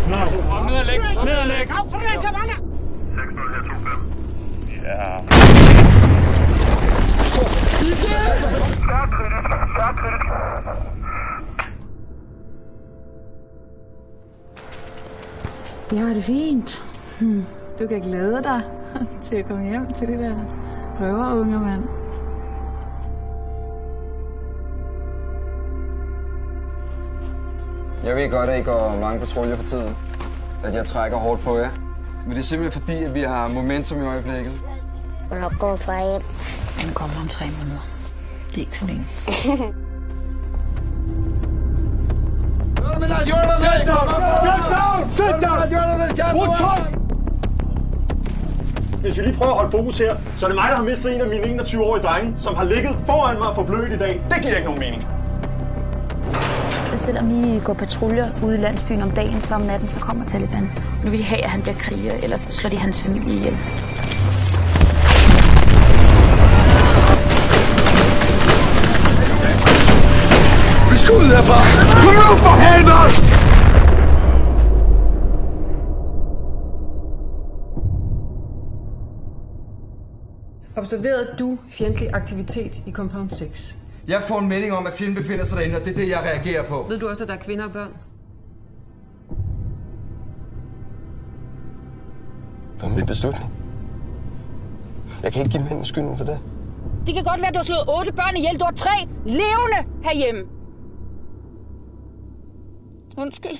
Knap. Ned og læg. Ned og læg. Ja. Jeg har det fint. Du kan glæde dig til at komme hjem til det der røverunge, mand. Jeg ved godt, at I går mange patruljer for tiden. At jeg trækker hårdt på jer. Men det er simpelthen fordi, at vi har momentum i øjeblikket. Hvornår går far hjem? Han kommer om 3 måneder. Det er ikke så længe. Hvis vi lige prøver at holde fokus her, så er det mig, der har mistet en af mine 21-årige drenge, som har ligget foran mig for blødt i dag. Det giver ikke nogen mening. Selvom I går patruljer ude i landsbyen om dagen, så om natten, så kommer Taliban. Nu vil de have, at han bliver kriger, ellers slår de hans familie ihjel. Vi skal ud herfra! Kom nu for helvede! Observerede du fjendtlig aktivitet i Compound 6? Jeg får en melding om, at fjenden befinder sig derinde, og det er det, jeg reagerer på. Ved du også, at der er kvinder og børn? Det var min beslutning. Jeg kan ikke give mændene skylden for det. Det kan godt være, at du har slået 8 børn ihjel. Du har 3 levende herhjemme. Undskyld.